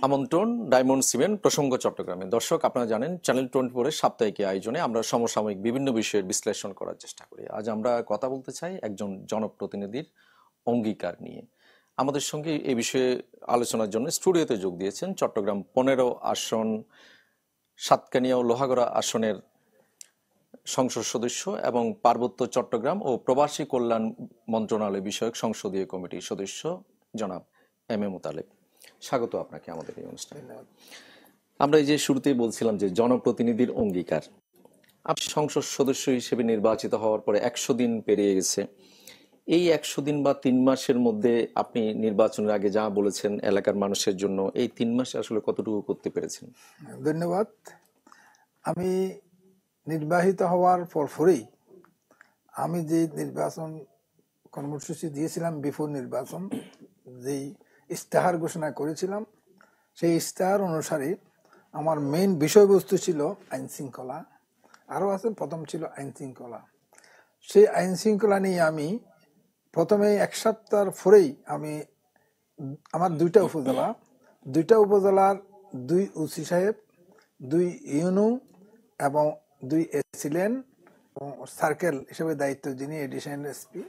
আমন্ত্রণ diamond cement প্রসঙ্গ চট্টগ্রামে। দর্শক, আপনারা জানেন চ্যানেল 24 সাপ্তাহিক আয়োজনে আমরা সমসাময়িক বিভিন্ন বিষয়ের বিশ্লেষণ করার চেষ্টা করি। আজ আমরা কথা বলতে চাই একজন জনপ্রতিনিধির অঙ্গীকার নিয়ে। আমাদের সঙ্গে এই বিষয়ে আলোচনার জন্য স্টুডিওতে যোগ দিয়েছেন চট্টগ্রাম 15 আসন সাতকানিয়া ও লোহাগড়া আসনের সংসদ সদস্য এবং পার্বত্য চট্টগ্রাম ও প্রবাসী কল্যাণ মন্ত্রণালয় বিষয়ক সংসদীয় কমিটির সদস্য জনাব এম এ মোতালেব। স্বাগত আপনাকে আমাদের এই অনুষ্ঠানে। আমরা এই যে শুরুতেই বলছিলাম যে জনপ্রতিনিধির অঙ্গীকার, আপনি সংসদ সদস্য হিসেবে নির্বাচিত হওয়ার পরে 100 দিন পেরিয়ে গেছে। এই 100 দিন বা 3 মাসের মধ্যে আপনি নির্বাচনের আগে যা বলেছেন এলাকার মানুষের জন্য, এই 3 মাসে আসলে কতটুকু করতে পেরেছেন? ধন্যবাদ। আমি নির্বাচিত হওয়ার পরপরই আমি যে নির্বাচন কর্মসূচি দিয়েছিলাম, বিফোর নির্বাচন যেই ইস্তেহার ঘোষণা করেছিলাম, সেই ইস্তেহার অনুসারে আমার মেইন বিষয়বস্তু ছিল আইন শৃঙ্খলা। আরও আছে, প্রথম ছিল আইন শৃঙ্খলা। সেই আইন শৃঙ্খলা নিয়ে আমি প্রথমে 1 সপ্তাহ পরেই আমি আমার দুইটা উপজেলার 2 ওসি সাহেব, 2 ইউনো এবং 2 এসিলেন এবং সার্কেল হিসেবে দায়িত্ব যিনি এডিশনাল এসপি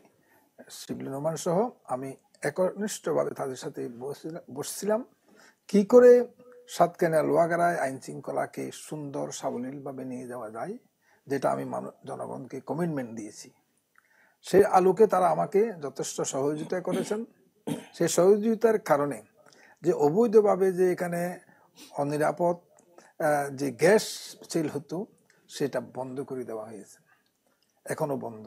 শিবলি নোমান সহ আমি একনিষ্ঠভাবে তাদের সাথে বসছিলাম কি করে সাতকানিয়া লোহাগড়ায় আইন শৃঙ্খলাকে সুন্দর সাবলীলভাবে নিয়ে যাওয়া যায়, যেটা আমি জনগণকে কমিটমেন্ট দিয়েছি। সেই আলোকে তারা আমাকে যথেষ্ট সহযোগিতা করেছেন। সেই সহযোগিতার কারণে যে অবৈধভাবে যে এখানে অনিরাপদ যে গ্যাস সেল হতো সেটা বন্ধ করে দেওয়া হয়েছে, এখনো বন্ধ।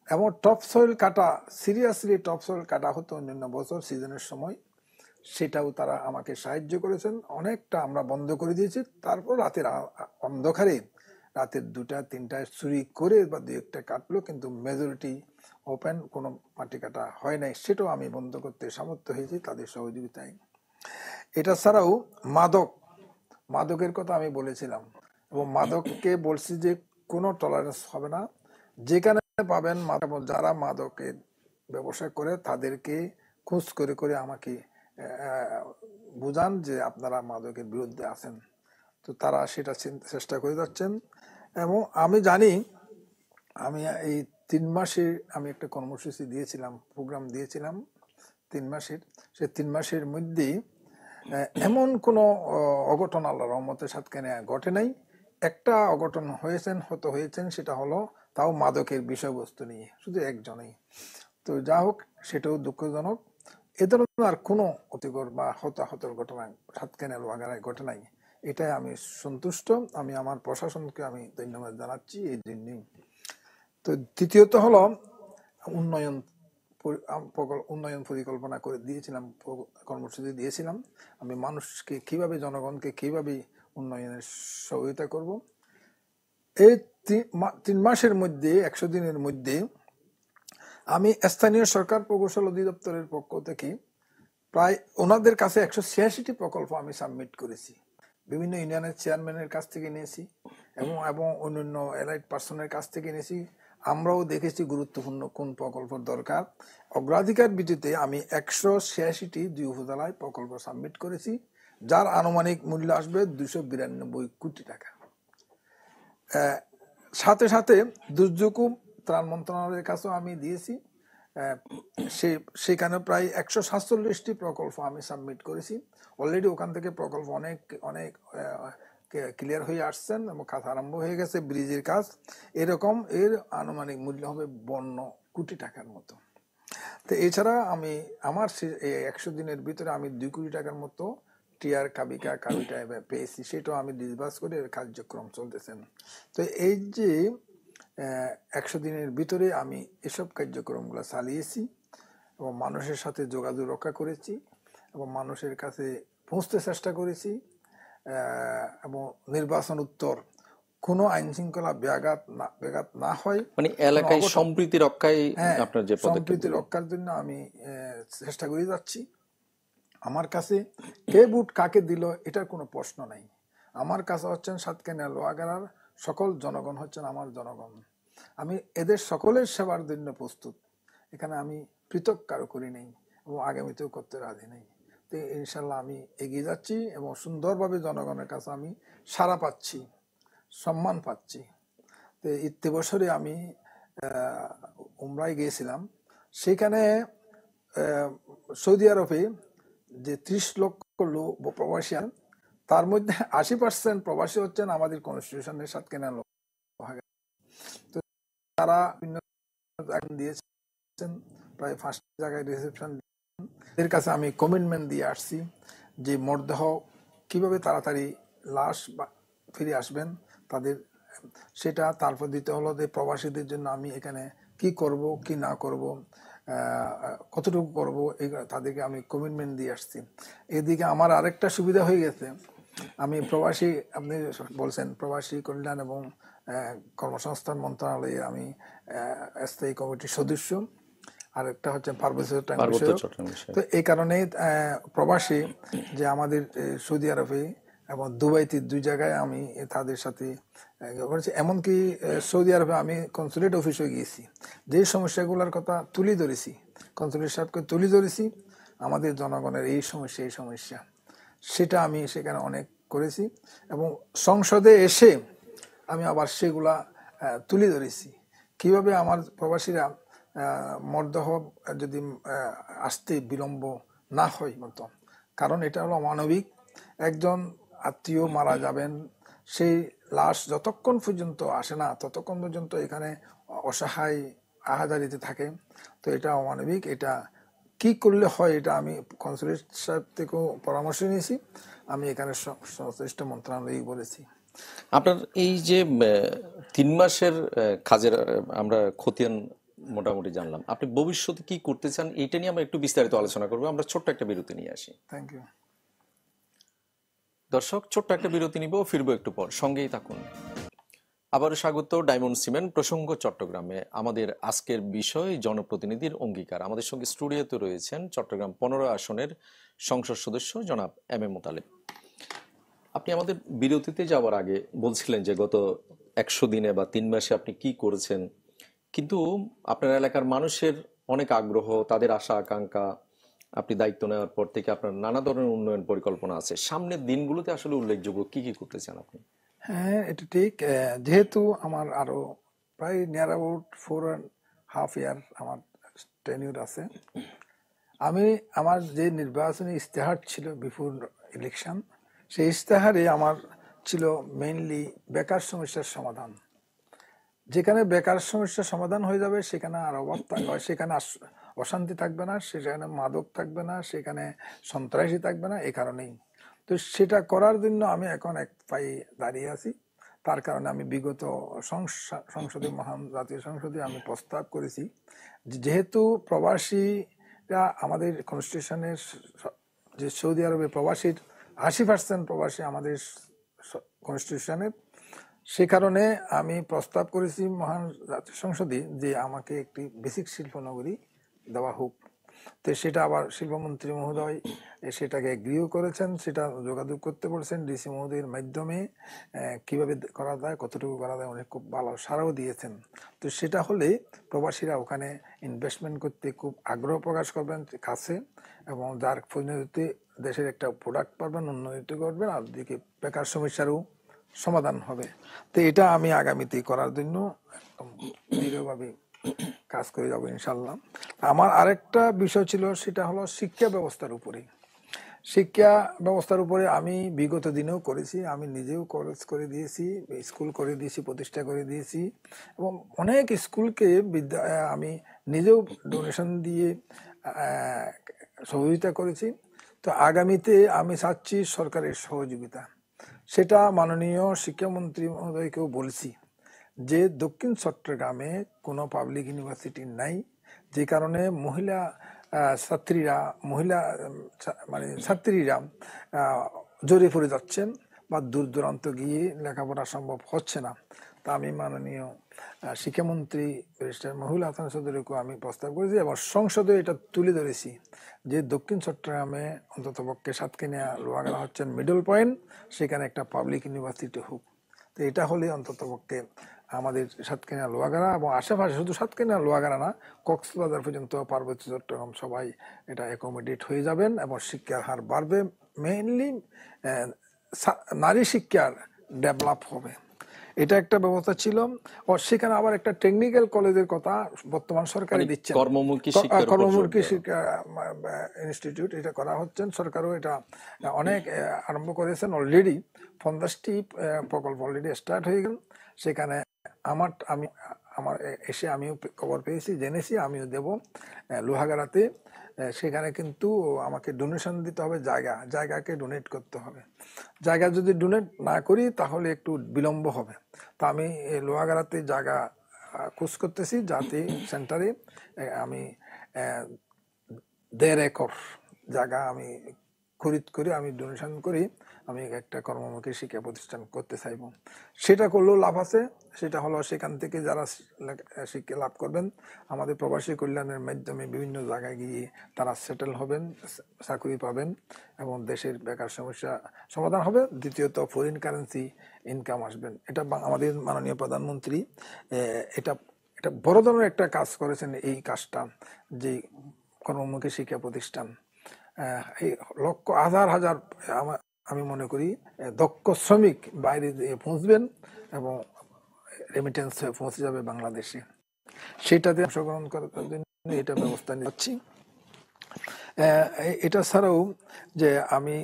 এবং টপ সয়েল কাটা, সিরিয়াসলি টপ সয়েল কাটা হতো অন্যান্য বছর সিজনের সময়, সেটাও তারা আমাকে সাহায্য করেছেন। অনেকটা আমরা বন্ধ করে দিয়েছি। তারপর রাতের অন্ধকারে রাতের 2টা-3টায় চুরি করে বা 2-1টা কাটলো, কিন্তু মেজরিটি ওপেন কোনো মাটি কাটা হয় নাই, সেটাও আমি বন্ধ করতে সামর্থ্য হয়েছি তাদের সহযোগিতায়। এটা ছাড়াও মাদকের কথা আমি বলেছিলাম এবং মাদককে বলছি যে কোনো টলারেন্স হবে না। যেখানে পাবেন যারা মাদকের ব্যবসা করে তাদেরকে খোঁজ করে করে আমাকে বুঝান যে আপনারা মাদকের বিরুদ্ধে আছেন, তো তারা সেটা চেষ্টা করে যাচ্ছেন। এবং আমি জানি আমি এই 3 মাসে আমি একটা কর্মসূচি দিয়েছিলাম, প্রোগ্রাম দিয়েছিলাম 3 মাসের। সেই 3 মাসের মধ্যে এমন কোনো অঘটন আল্লাহর রহমতে সাতকানিয়া ঘটে নাই। একটা অঘটন হয়েছেন, সেটা হলো তাও মাদকের বিষয়বস্তু নিয়ে, শুধু একজনেই। তো যা হোক, সেটাও দুঃখজনক। এ ধরনের আর কোনো অতিকর বা হতাহতের ঘটনা সাতকানিয়া লোহাগড়ায় ঘটে নাই, এটাই আমি সন্তুষ্ট। আমি আমার প্রশাসনকে আমি ধন্যবাদ জানাচ্ছি এই জন্যই। তো দ্বিতীয়ত হলো উন্নয়ন পরিকল্পনা করে দিয়েছিলাম, কর্মসূচি দিয়েছিলাম আমি মানুষকে কিভাবে, জনগণকে কিভাবে উন্নয়নের সহযোগিতা করব। এই 3 মাসের মধ্যে, 100 দিনের মধ্যে আমি স্থানীয় সরকার প্রকৌশল অধিদপ্তরের পক্ষ থেকে প্রায় ওনাদের কাছে 186টি প্রকল্প আমি সাবমিট করেছি। বিভিন্ন ইউনিয়নের চেয়ারম্যানের কাছ থেকে নিয়েছি এবং অন্যান্য এলাইট পার্সনের কাছ থেকে নিয়েছি। আমরাও দেখেছি গুরুত্বপূর্ণ কোন প্রকল্প দরকার। অগ্রাধিকার ভিত্তিতে আমি 186টি 2 উপজেলায় প্রকল্প সাবমিট করেছি, যার আনুমানিক মূল্য আসবে 292 কোটি টাকা। সাথে সাথে দুর্যোগ ত্রাণ মন্ত্রণালয়ের কাছেও আমি দিয়েছি। সেখানে প্রায় 147টি প্রকল্প আমি সাবমিট করেছি। অলরেডি ওখান থেকে প্রকল্প অনেক ক্লিয়ার হয়ে আসছেন এবং কাজ আরম্ভ হয়ে গেছে, ব্রিজের কাজ। এরকম এর আনুমানিক মূল্য হবে 52 কোটি টাকার মতো। তো এছাড়া আমি আমার 100 দিনের ভিতরে আমি 2 কোটি টাকার মতো টিআর কাবিটা পেয়েছি, সেটাও আমি ডিসবার্স করে কার্যক্রম চলতেছেন। তো এই যে 100 দিনের ভিতরে আমি এসব কার্যক্রমগুলো চালিয়েছি এবং মানুষের সাথে যোগাযোগ রক্ষা করেছি এবং মানুষের কাছে পৌঁছতে চেষ্টা করেছি এবং নির্বাচন উত্তর কোনো আইন শৃঙ্খলা ব্যাঘাত না হয়, মানে এলাকায় সম্প্রীতি রক্ষায় আপনার যে সম্প্রীতি রক্ষার জন্য আমি চেষ্টা করে যাচ্ছি। আমার কাছে কে ভোট কাকে দিল এটার কোনো প্রশ্ন নাই। আমার কাছে হচ্ছেন সাতকানিয়া লোহাগড়ার সকল জনগণ হচ্ছেন আমার জনগণ। আমি এদের সকলের সেবার জন্য প্রস্তুত। এখানে আমি পৃথক কারো করি নেই এবং আগামীতেও করতে রাজি নেই। তো ইনশাল্লাহ আমি এগিয়ে যাচ্ছি এবং সুন্দরভাবে জনগণের কাছে আমি সাড়া পাচ্ছি, সম্মান পাচ্ছি। তো ইত্যে বছরে আমি উমরায় গিয়েছিলাম। সেখানে সৌদি আরবে যে 30 লক্ষ লোক প্রবাসী, তার মধ্যে 80% প্রবাসী হচ্ছেন আমাদের কনস্টিটিউশনের সাথে কেনা লোক। তো তারা দিয়েছেন প্রায় 5 জায়গায় রিসেপশন। এর কাছে আমি কমিটমেন্ট দিয়ে আসছি যে মরদেহ কিভাবে তাড়াতাড়ি লাশ ফিরে আসবেন তাদের, সেটা তারপর দিতে হলো যে প্রবাসীদের জন্য আমি এখানে কি করব কি না করব, কতটুকু করব, তাদেরকে আমি কমিটমেন্ট দিয়ে আসছি। এদিকে আমার আরেকটা সুবিধা হয়ে গেছে, আমি প্রবাসী, আপনি বলছেন প্রবাসী কল্যাণ এবং কর্মসংস্থান মন্ত্রণালয়ে আমি স্থায়ী কমিটির সদস্য, আরেকটা হচ্ছে পার্বত্য চট্টগ্রাম বিষয়ক। তো এই কারণে প্রবাসী যে আমাদের সৌদি আরবে এবং দুবাইতে 2 জায়গায় আমি তাদের সাথে করেছি। এমনকি সৌদি আরবে আমি কনসুলেট অফিসে গিয়েছি, যে সমস্যাগুলোর কথা তুলে ধরেছি, কনসুলেট সাহেবকে তুলে ধরেছি, আমাদের জনগণের এই সমস্যা সেটা আমি সেখানে অনেক করেছি। এবং সংসদে এসে আমি আবার সেগুলা তুলে ধরেছি, কিভাবে আমার প্রবাসীরা মরদেহ যদি আসতে বিলম্ব না হয় মতো, কারণ এটা হলো মানবিক। একজন আত্মীয় মারা যাবেন, সেই লাশ যতক্ষণ পর্যন্ত আসে না ততক্ষণ পর্যন্ত এখানে অসহায় আহাজারিতে থাকে। তো এটা অমানবিক, এটা কি করলে হয় এটা আমি কনসুলেট সাহেব থেকেও পরামর্শ নিয়েছি, আমি এখানে সংশ্লিষ্ট মন্ত্রণালয়ে বলেছি। আপনার এই যে 3 মাসের কাজের আমরা খতিয়ান মোটামুটি জানলাম, আপনি ভবিষ্যতে কি করতে চান এইটা নিয়ে আমরা একটু বিস্তারিত আলোচনা করবো। আমরা ছোট্ট একটা বিরতি নিয়ে আসি। Thank you. দর্শক, ছোট্ট একটা বিরতি নিব, ফিরবো একটু পর, সঙ্গেই থাকুন। আবারও স্বাগত ডায়মন্ড সিমেন্ট প্রসঙ্গ চট্টগ্রামে। আমাদের আজকের বিষয় জনপ্রতিনিধির অঙ্গীকার। আমাদের সঙ্গে স্টুডিওতে রয়েছেন চট্টগ্রাম 15 আসনের সংসদ সদস্য জনাব এম এ মোতালেব। আপনি আমাদের বিরতিতে যাওয়ার আগে বলছিলেন যে গত 100 দিনে বা 3 মাসে আপনি কি করেছেন, কিন্তু আপনার এলাকার মানুষের অনেক আগ্রহ, তাদের আশা আকাঙ্ক্ষা, আপনি দায়িত্ব নেওয়ার পর থেকে আপনার নানা ধরনের উন্নয়ন পরিকল্পনা আছে। সামনের দিনগুলোতে আসলে উল্লেখযোগ্য কি কি করতে চান আপনি? হ্যাঁ, এটা ঠিক। যেহেতু আমার আরো প্রায় নিয়ার অ্যাবাউট 4.5 ইয়ার আমার টেনিউর আছে, আমি আমার যে নির্বাচনী ইস্তেহার ছিল বিফোর ইলেকশন, সেই ইস্তেহারে আমার ছিল মেইনলি বেকার সমস্যার সমাধান। যেখানে বেকার সমস্যার সমাধান হয়ে যাবে সেখানে আর অভাব থাকবে, সেখানে অশান্তি থাকবে না, সেখানে মাদক থাকবে না, সেখানে সন্ত্রাসী থাকবে না। এই কারণেই তো সেটা করার জন্য আমি এখন এক পায়ে দাঁড়িয়ে আছি। তার কারণে আমি বিগত সংসদে, মহান জাতীয় সংসদে আমি প্রস্তাব করেছি, যেহেতু প্রবাসীরা আমাদের কনস্টিটিউশনের যে সৌদি আরবে প্রবাসীর 80% প্রবাসী আমাদের কনস্টিটিউশনের, সে কারণে আমি প্রস্তাব করেছি মহান জাতীয় সংসদে যে আমাকে একটি বেসিক শিল্পনগরী দেওয়া হোক। তো সেটা আবার শিল্পমন্ত্রী মহোদয় সেটাকে এগ্রিও করেছেন, সেটা যোগাযোগ করতে বলছেন ডিসি মহোদয়ের মাধ্যমে, কিভাবে করা যায়, কতটুকু করা যায়, অনেক খুব ভালো সাড়াও দিয়েছেন। তো সেটা হলে প্রবাসীরা ওখানে ইনভেস্টমেন্ট করতে খুব আগ্রহ প্রকাশ করবেন কাছে, এবং যার পরিণতিতে দেশের একটা প্রোডাক্ট পাবেন, উন্নতি করবেন, আর দিকে বেকার সমস্যারও সমাধান হবে। তো এটা আমি আগামীতে করার জন্য একদম দৃঢ়ভাবে কাজ করে যাবো ইনশাল্লাহ। আমার আরেকটা বিষয় ছিল, সেটা হলো শিক্ষা ব্যবস্থার উপরে। শিক্ষা ব্যবস্থার উপরে আমি বিগত দিনেও করেছি, আমি নিজেও কলেজ করে দিয়েছি, স্কুল করে দিয়েছি, প্রতিষ্ঠা করে দিয়েছি, এবং অনেক স্কুলকে আমি নিজেও ডোনেশন দিয়ে সহযোগিতা করেছি। তো আগামীতে আমি চাচ্ছি সরকারের সহযোগিতা, সেটা মাননীয় শিক্ষামন্ত্রী মহোদয়কেও বলছি যে দক্ষিণ চট্টগ্রামে কোনো পাবলিক ইউনিভার্সিটি নাই, যে কারণে ছাত্রীরা জড়িয়ে পড়ে যাচ্ছেন বা দূর দূরান্ত গিয়ে লেখাপড়া সম্ভব হচ্ছে না। তা আমি মাননীয় শিক্ষামন্ত্রী ব্যারিস্টার মহিউল হাসান চৌধুরীকে আমি প্রস্তাব করেছি এবং সংসদে এটা তুলে ধরেছি যে দক্ষিণ চট্টগ্রামে অন্ততপক্ষে সাতকানিয়া, লোহাগড়া হচ্ছেন মিডল পয়েন্ট, সেখানে একটা পাবলিক ইউনিভার্সিটি হোক। তো এটা হলে অন্ততপক্ষে আমাদের সাতক্ষীরা লোহাগাড়া এবং আশেপাশে, শুধু সাতক্ষীরা লোহাগাড়া না, কক্সবাজার পর্যন্ত, পার্বত্য চট্টগ্রাম সবাই এটা অ্যাকোমোডেট হয়ে যাবেন এবং শিক্ষার হার বাড়বে। মেইনলি নারী শিক্ষার ডেভেলপ হবে, এটা একটা ব্যবস্থা ছিল। ও সেখানে আবার একটা টেকনিক্যাল কলেজের কথা বর্তমান সরকারে দিচ্ছেন, কর্মমুখী শিক্ষার উপর জোর কর্মমুখী দেওয়া। শিক্ষা ইনস্টিটিউট এটা করা হচ্ছেন। সরকারও এটা অনেক আরম্ভ করেছেন অলরেডি। 50টি প্রকল্প অলরেডি স্টার্ট হয়ে গেল। সেখানে আমার এসে আমিও খবর পেয়েছি, জেনেছি, আমিও দেব লোহাগাড়াতে। সেখানে কিন্তু আমাকে ডোনেশন দিতে হবে, জায়গাকে ডোনেট করতে হবে। জায়গা যদি ডোনেট না করি তাহলে একটু বিলম্ব হবে। তা আমি লোহাগাড়াতে জায়গা খোঁজ করতেছি, যাতে সেন্টারে আমি 1.5 একর জায়গা আমি খরিদ করে, আমি ডোনেশন করি, আমি একটা কর্মমুখী শিক্ষা প্রতিষ্ঠান করতে চাইব। সেটা করলেও লাভ আছে। সেটা হলো সেখান থেকে যারা শিক্ষা লাভ করবেন, আমাদের প্রবাসী কল্যাণের মাধ্যমে বিভিন্ন জায়গায় গিয়ে তারা সেটেল হবেন, চাকরি পাবেন এবং দেশের বেকার সমস্যা সমাধান হবে। দ্বিতীয়ত, ফরেন কারেন্সি ইনকাম আসবেন। এটা আমাদের মাননীয় প্রধানমন্ত্রী এটা এটা বড় ধরনের একটা কাজ করেছেন। এই কাজটা, যে কর্মমুখী শিক্ষা প্রতিষ্ঠান, এই লক্ষ হাজার হাজার আমি মনে করি দক্ষ শ্রমিক বাইরে পৌঁছবেন এবং রেমিটেন্স হয়ে পৌঁছে যাবে বাংলাদেশে। সেটাতে অংশগ্রহণ করার জন্য এটা ব্যবস্থা নিচ্ছি। এটা ছাড়াও যে আমি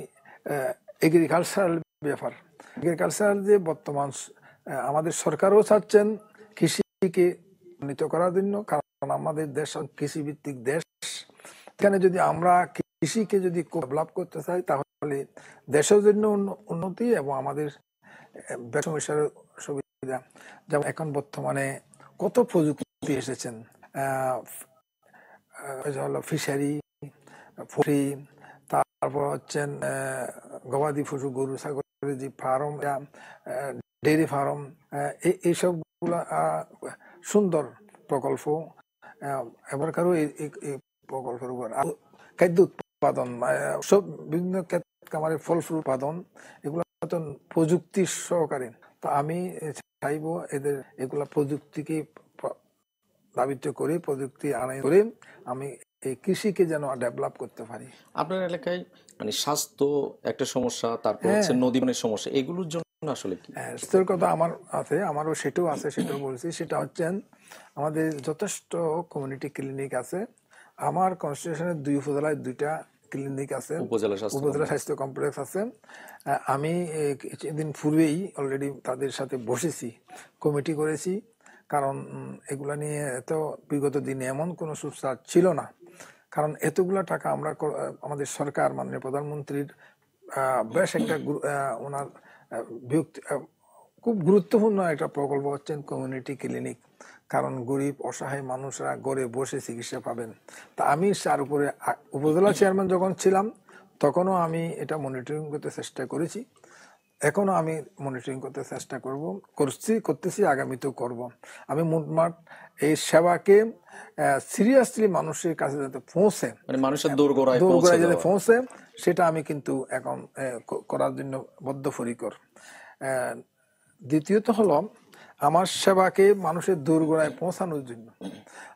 এগ্রিকালচারাল এগ্রিকালচারাল যে বর্তমান আমাদের সরকারও চাচ্ছেন কৃষিকে উন্নীত করার জন্য, কারণ আমাদের দেশ কৃষিভিত্তিক দেশ। এখানে যদি আমরা কৃষিকে যদি ডেভেলপ করতে চাই তাহলে দেশের জন্য উন্নতি এবং আমাদের সমস্যার সুবিধা। যেমন এখন বর্তমানে কত প্রযুক্তি এসেছেন, হলো ফিশারি, পোল্ট্রি, তারপর হচ্ছেন গবাদি পশু, গরু ছাগলের যে ফার্ম, ডেয়ারি ফার্ম, এইসব গুলা সুন্দর প্রকল্প। এবার কারো এই প্রকল্পের উপর খাদ্য উৎপাদন, সব বিভিন্ন খামারের ফল ফুল উৎপাদন, এগুলো প্রযুক্তি সহকারে। তো আমি চাইবো এদের এগুলা প্রযুক্তিকে ধাবিত করে, প্রযুক্তি আনাই করে আমি এই কৃষিকে যেন ডেভেলপ করতে পারি। আপনার এলাকায় মানে স্বাস্থ্য একটা সমস্যা, তারপর হচ্ছে নদীবনের সমস্যা, এগুলোর জন্য আসলে কি? স্বাস্থ্যের কথা আমার আছে, আমারও সেটাও আছে, সেটাও বলছি। সেটা হচ্ছে আমাদের যথেষ্ট কমিউনিটি ক্লিনিক আছে। আমার কনস্টিটিউশনের 2 উপজেলায় 2টা ক্লিনিক আছে, উপজেলা স্বাস্থ্য কমপ্লেক্স আছে। আমি কিছুদিন পূর্বেই অলরেডি তাদের সাথে বসেছি, কমিটি করেছি। কারণ এগুলা নিয়ে তো বিগত দিনে এমন কোনো সুবিচার ছিল না। কারণ এতগুলা টাকা আমরা, আমাদের সরকার, মাননীয় প্রধানমন্ত্রীর বেশ একটা ওনার খুব গুরুত্বপূর্ণ একটা প্রকল্প হচ্ছেন কমিউনিটি ক্লিনিক। কারণ গরিব অসহায় মানুষরা ঘরে বসে চিকিৎসা পাবেন। তা আমি তার উপরে উপজেলা চেয়ারম্যান যখন ছিলাম তখনও আমি এটা মনিটরিং করতে চেষ্টা করেছি, এখনো আমি মনিটরিং করতে চেষ্টা করতেছি, আগামীতেও করব। আমি মোটমাট এই সেবাকে সিরিয়াসলি মানুষের কাছে যাতে পৌঁছে, মানে মানুষের দোরগোড়ায় যাতে পৌঁছে, সেটা আমি কিন্তু এখন করার জন্য বদ্ধপরিকর। দ্বিতীয়ত হলো আমার সেবাকে মানুষের দোরগোড়ায় পৌঁছানোর জন্য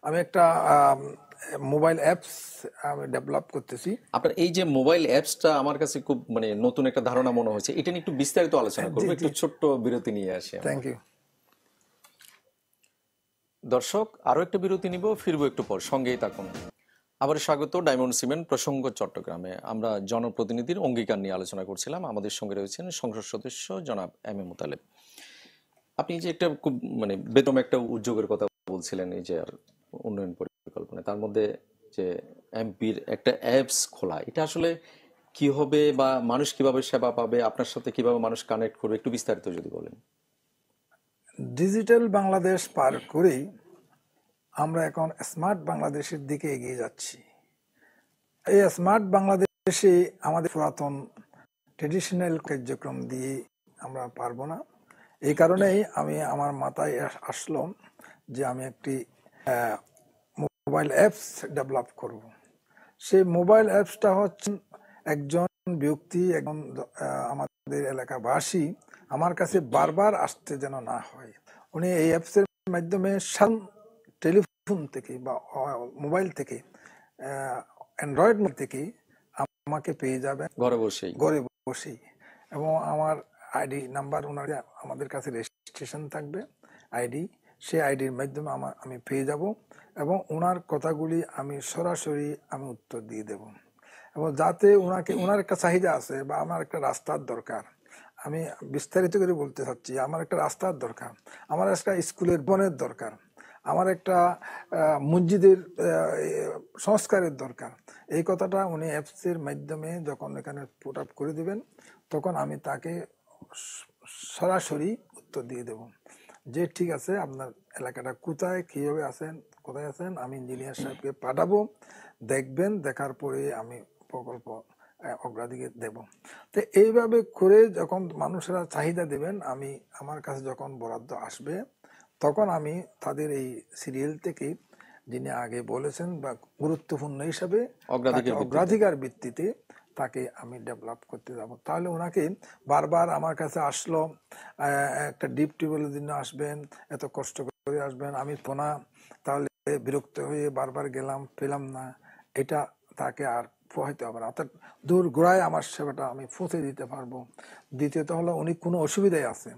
আমি একটা মোবাইল অ্যাপস আমি ডেভেলপ করতেছি। আপনার এই যে মোবাইল অ্যাপসটা আমার কাছে খুব মানে নতুন একটা ধারণা মনে হচ্ছে, এটা নিয়ে একটু বিস্তারিত আলোচনা করবো। একটু ছোট্ট বিরতি নিয়ে আসি। Thank you. দর্শক, আরো একটা বিরতি নিব, ফিরবো একটু পর, সঙ্গেই থাকুন। আবার স্বাগত ডায়মন্ড সিমেন্ট প্রসঙ্গ চট্টগ্রামে। আমরা জনপ্রতিনিধির অঙ্গীকার নিয়ে আলোচনা করছিলাম। আমাদের সঙ্গে রয়েছেন সংসদ সদস্য জনাব এম এ মোতালেব। আপনি যে একটা খুব মানে বেতম একটা উদ্যোগের কথা বলছিলেন, এই যে উন্নয়ন পরিকল্পনা, তার মধ্যে যে এমপির একটা অ্যাপস খোলা, এটা আসলে কি হবে বা মানুষ কিভাবে সেবা পাবে, আপনার সাথে কিভাবে মানুষ কানেক্ট করবে, একটু বিস্তারিত যদি বলেন। ডিজিটাল বাংলাদেশ পার করেই আমরা এখন স্মার্ট বাংলাদেশের দিকে এগিয়ে যাচ্ছি। এই স্মার্ট বাংলাদেশে আমাদের পুরাতন ট্রেডিশনাল কার্যক্রম দিয়ে আমরা পারবো না। এই কারণেই আমি আমার মাথায় আসলো যে আমি একটি মোবাইল অ্যাপস ডেভেলপ করব। সেই মোবাইল অ্যাপসটা হচ্ছে একজন ব্যক্তি, আমাদের এলাকাবাসী আমার কাছে বারবার আসতে যেন না হয়, উনি এই অ্যাপসের মাধ্যমে টেলিফোন থেকে বা মোবাইল থেকে, অ্যান্ড্রয়েড থেকে আমাকে পেয়ে যাবেন ঘরে বসেই। ঘরে বসেই। এবং আমার আইডি নাম্বার ওনার আমাদের কাছে রেজিস্ট্রেশন থাকবে, আইডি, সেই আইডির মাধ্যমে আমি পেয়ে যাব এবং ওনার কথাগুলি আমি সরাসরি আমি উত্তর দিয়ে দেব। এবং যাতে ওনার একটা চাহিদা আছে বা আমার একটা রাস্তার দরকার, আমি বিস্তারিত করে বলতে চাচ্ছি, আমার একটা রাস্তার দরকার, আমার একটা স্কুলের বনের দরকার, আমার একটা মসজিদের সংস্কারের দরকার, এই কথাটা উনি অ্যাপসের মাধ্যমে যখন এখানে পুট আপ করে দিবেন, তখন আমি তাকে সরাসরি উত্তর দিয়ে দেব যে ঠিক আছে, আপনার এলাকাটা কোথায়, কিভাবে আছেন, কোথায় আছেন, আমি ইঞ্জিনিয়ার সাহেবকে পাঠাবো, দেখবেন, দেখার পরে আমি প্রকল্প অগ্রাধিকার দেব। তো এইভাবে করে যখন মানুষেরা চাহিদা দেবেন, আমার কাছে যখন বরাদ্দ আসবে, তখন আমি তাদের এই সিরিয়াল থেকে যিনি আগে বলেছেন বা গুরুত্বপূর্ণ হিসাবে অগ্রাধিকার ভিত্তিতে তাকে আমি ডেভেলপ করতে যাব। তাহলে ওনাকে বারবার আমার কাছে আসলো, একটা ডিপ টিউবওয়েলের জন্য আসবেন, এত কষ্ট করে আসবেন, আমি পোনা, তাহলে বিরক্ত হয়ে বারবার গেলাম, পেলাম না, এটা তাকে আর পোহাইতে হবে না। অর্থাৎ দূর গোড়ায় আমার সেবাটা আমি পৌঁছে দিতে পারবো। দ্বিতীয়ত হলো, উনি কোনো অসুবিধায় আছেন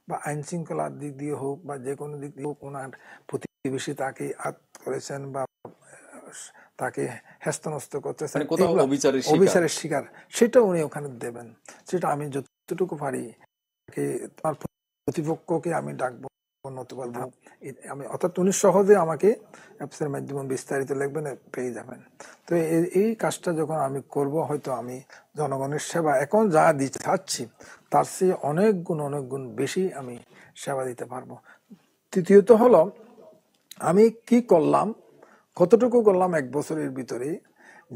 বা আইন শৃঙ্খলার দিক দিয়ে হোক বা যে কোনো দিক দিয়ে হোক, ওনার প্রতিবেশী তাকে আঘাত করেছেন বা তাকে হেস্তনস্ত করতেছেন, অবিচারের শিকার, সেটা উনি ওখানে দেবেন। সেটা আমি যতটুকু পারি তোমার প্রতিপক্ষকে আমি ডাকবো, নতুবা আমি, অর্থাৎ উনি সহজে আমাকে অ্যাপসের মাধ্যমে বিস্তারিত লিখবেন, পেয়ে যাবেন। তো এই কাজটা যখন আমি করব, হয়তো আমি জনগণের সেবা এখন যা দিতে চাচ্ছি তার চেয়ে অনেক গুণ বেশি আমি সেবা দিতে পারবো। তৃতীয়ত হলো, আমি কি করলাম, কতটুকু করলাম এক বছরের ভিতরে,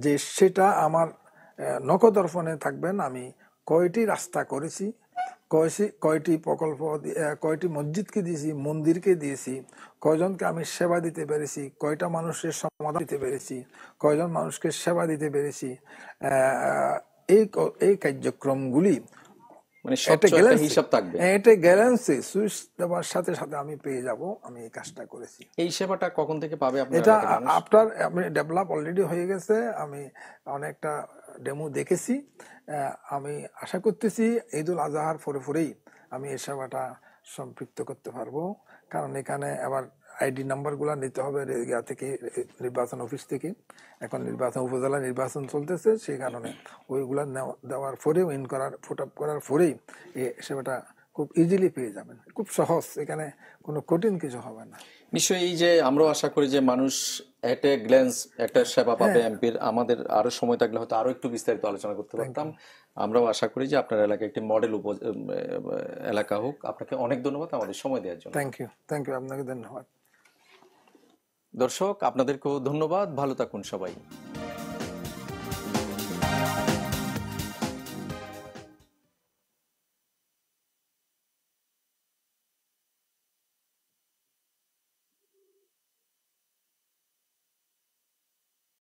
যে সেটা আমার নখদর্পণে থাকবেন। আমি কয়টি রাস্তা করেছি, কয়টি প্রকল্প, কয়টি মসজিদকে দিয়েছি, মন্দিরকে দিয়েছি, কয়জনকে আমি সেবা দিতে পেরেছি, কয়টা মানুষের সমাধান দিতে পেরেছি, কয়জন মানুষকে সেবা দিতে পেরেছি, এই কার্যক্রমগুলি এটা গ্যারান্সি সুইচ দেওয়ার সাথে সাথে আমি পেয়ে যাব আমি এই কাজটা করেছি। এই সেবাটা কখন থেকে পাবে? এটা আপনার ডেভেলপ অলরেডি হয়ে গেছে, আমি অনেকটা ডেমো দেখেছি। আমি আশা করতেছি ঈদুল আজহার পরেই আমি এই সেবাটা সম্পৃক্ত করতে পারবো। কারণ এখানে আবার আইডি নাম্বার গুলা নিতে হবে থেকে, নির্বাচন অফিস থেকে। এখন উপজেলা নির্বাচন চলতেছে, সেই কারণে ওইগুলা দেওয়ার পরেও ফুট আপ করার পরেই এই সেবাটা খুব ইজিলি পেয়ে যাবেন। খুব সহজ, এখানে কোনো কঠিন কিছু হবে না। নিশ্চয়ই এই যে আমরাও আশা করি যে মানুষ এট এ গ্ল্যান্স একটা সেবা পাবে এমপির। আমাদের আরো সময় থাকলে হয়তো আরো একটু বিস্তারিত আলোচনা করতে পারতাম। আমরাও আশা করি যে আপনার এলাকা একটি মডেল এলাকা হোক। আপনাকে অনেক ধন্যবাদ আমাদের সময় দেওয়ার জন্য। থ্যাংক ইউ, আপনাকে ধন্যবাদ। দর্শক, আপনাদেরকেও ধন্যবাদ। ভালো থাকুন সবাই।